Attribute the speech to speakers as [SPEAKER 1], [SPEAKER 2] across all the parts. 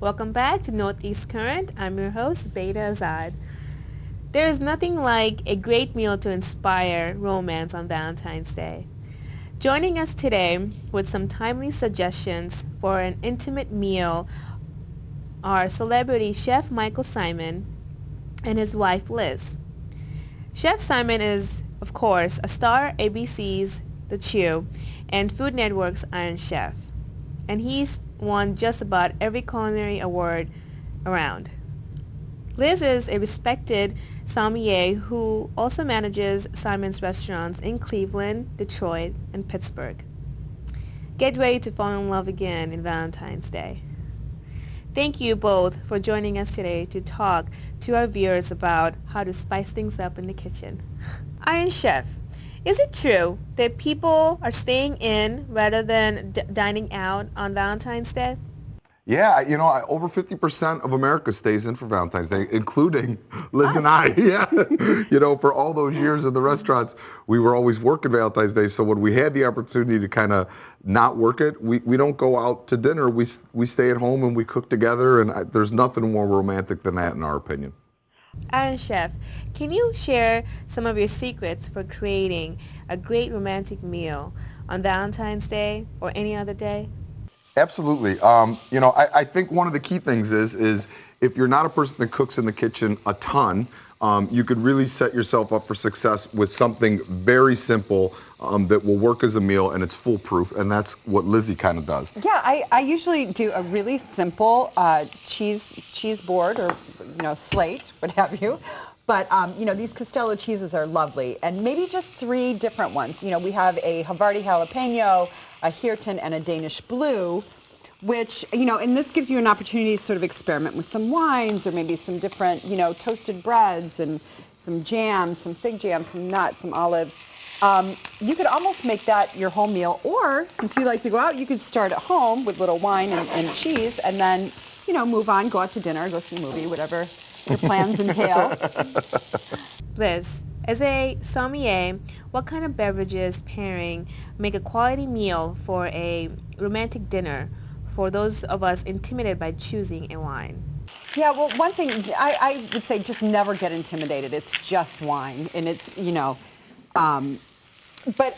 [SPEAKER 1] Welcome back to Northeast Current. I'm your host, Beta Azad. There is nothing like a great meal to inspire romance on Valentine's Day. Joining us today with some timely suggestions for an intimate meal are celebrity Chef Michael Symon and his wife Liz. Chef Symon is, of course, a star ABC's The Chew and Food Network's Iron Chef, and he's won just about every culinary award around. Liz is a respected sommelier who also manages Symon's restaurants in Cleveland, Detroit, and Pittsburgh. Get ready to fall in love again in Valentine's Day. Thank you both for joining us today to talk to our viewers about how to spice things up in the kitchen. Iron Chef, is it true that people are staying in rather than dining out on Valentine's Day?
[SPEAKER 2] Yeah, over 50% of America stays in for Valentine's Day, including Liz and I. Yeah, for all those years in the restaurants, we were always working Valentine's Day. So when we had the opportunity to kind of not work it, we don't go out to dinner. We stay at home and we cook together, and there's nothing more romantic than that, in our opinion.
[SPEAKER 1] Iron Chef, can you share some of your secrets for creating a great romantic meal on Valentine's Day or any other day?
[SPEAKER 2] Absolutely. I think one of the key things is if you're not a person that cooks in the kitchen a ton, you could really set yourself up for success with something very simple that will work as a meal, and it's foolproof, and that's what Lizzie kind of does.
[SPEAKER 3] Yeah, I usually do a really simple cheese board or slate, what have you. But these Castello cheeses are lovely, and maybe just 3 different ones. We have a Havarti jalapeno, a Hirten, and a Danish blue, which, and this gives you an opportunity to sort of experiment with some wines or maybe some different, toasted breads and some jam, some fig jam, some nuts, some olives. You could almost make that your whole meal, or since you like to go out, you could start at home with little wine and cheese, and then, move on, go out to dinner, go see a movie, whatever your plans entail.
[SPEAKER 1] Liz, as a sommelier, what kind of beverages pairing make a quality meal for a romantic dinner for those of us intimidated by choosing a wine?
[SPEAKER 3] Yeah, well, one thing, I would say just never get intimidated. It's just wine, and it's, but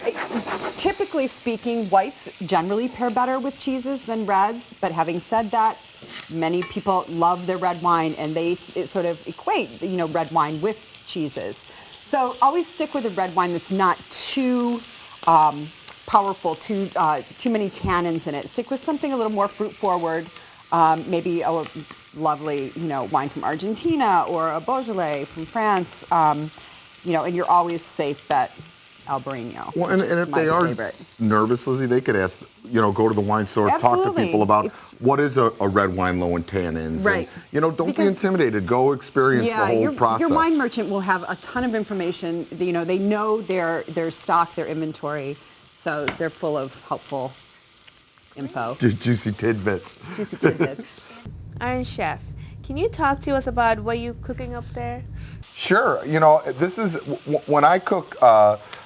[SPEAKER 3] typically speaking, whites generally pair better with cheeses than reds. But having said that, many people love their red wine, and they sort of equate, red wine with cheeses. So always stick with a red wine that's not too powerful, too many tannins in it. Stick with something a little more fruit forward, maybe a lovely, wine from Argentina or a Beaujolais from France, and you're always safe bet Albarino.
[SPEAKER 2] Well, and if they are nervous, Lizzie, they could ask, go to the wine store,
[SPEAKER 3] Absolutely.
[SPEAKER 2] Talk to people about what is a red wine low in tannins.
[SPEAKER 3] Right.
[SPEAKER 2] And, don't be intimidated. Go experience the whole process.
[SPEAKER 3] Your wine merchant will have a ton of information. They know their stock, their inventory, so they're full of helpful info.
[SPEAKER 2] Juicy tidbits.
[SPEAKER 3] Juicy tidbits.
[SPEAKER 1] Iron Chef, can you talk to us about what you're cooking up there?
[SPEAKER 2] Sure. This is when I cook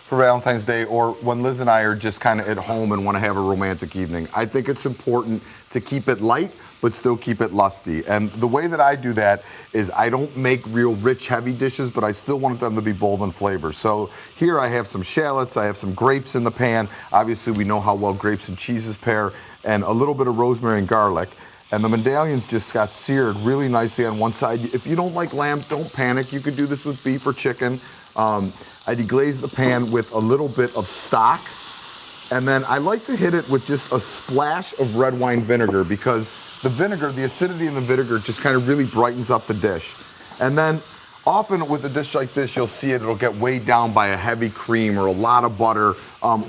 [SPEAKER 2] for Valentine's Day, or when Liz and I are just kind of at home and want to have a romantic evening. I think it's important to keep it light, but still keep it lusty. And the way that I do that is I don't make real rich, heavy dishes, but I still want them to be bold in flavor. So here I have some shallots, I have some grapes in the pan. Obviously, we know how well grapes and cheeses pair, and a little bit of rosemary and garlic. And the medallions just got seared really nicely on one side. If you don't like lamb, don't panic. You could do this with beef or chicken. I deglaze the pan with a little bit of stock, and then I like to hit it with just a splash of red wine vinegar, because the vinegar, the acidity in the vinegar just kind of really brightens up the dish. And then often with a dish like this, you'll see it'll get weighed down by a heavy cream or a lot of butter,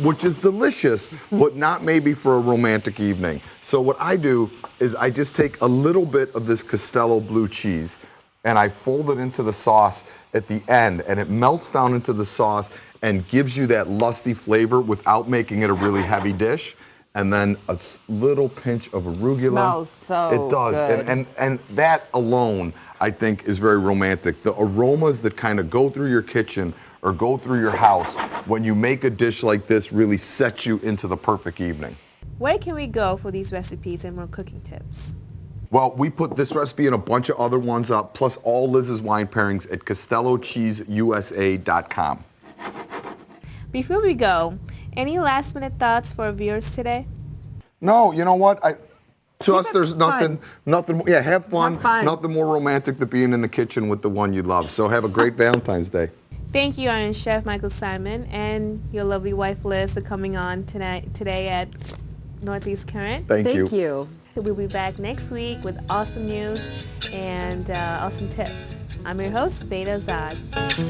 [SPEAKER 2] which is delicious, but not maybe for a romantic evening. So what I do is I just take a little bit of this Castello blue cheese, and I fold it into the sauce at the end, and it melts down into the sauce and gives you that lusty flavor without making it a really heavy dish. And then a little pinch of arugula.
[SPEAKER 3] Smells so
[SPEAKER 2] It does,
[SPEAKER 3] good.
[SPEAKER 2] and that alone, I think, is very romantic. The aromas that kind of go through your kitchen or go through your house when you make a dish like this really set you into the perfect evening.
[SPEAKER 1] Where can we go for these recipes and more cooking tips?
[SPEAKER 2] Well, we put this recipe and a bunch of other ones up, plus all Liz's wine pairings at CostelloCheeseUSA.com.
[SPEAKER 1] Before we go, any last minute thoughts for our viewers today?
[SPEAKER 2] No, you know what? To us,
[SPEAKER 3] it
[SPEAKER 2] there's
[SPEAKER 3] fun.
[SPEAKER 2] nothing. Yeah, have fun.
[SPEAKER 3] Have fun.
[SPEAKER 2] Nothing more romantic than being in the kitchen with the one you love. So have a great Valentine's Day.
[SPEAKER 1] Thank you, Iron Chef Michael Symon, and your lovely wife Liz for coming on today at Northeast Current.
[SPEAKER 2] Thank you.
[SPEAKER 3] Thank you.
[SPEAKER 1] We'll be back next week with awesome news and awesome tips. I'm your host, Beta Azad.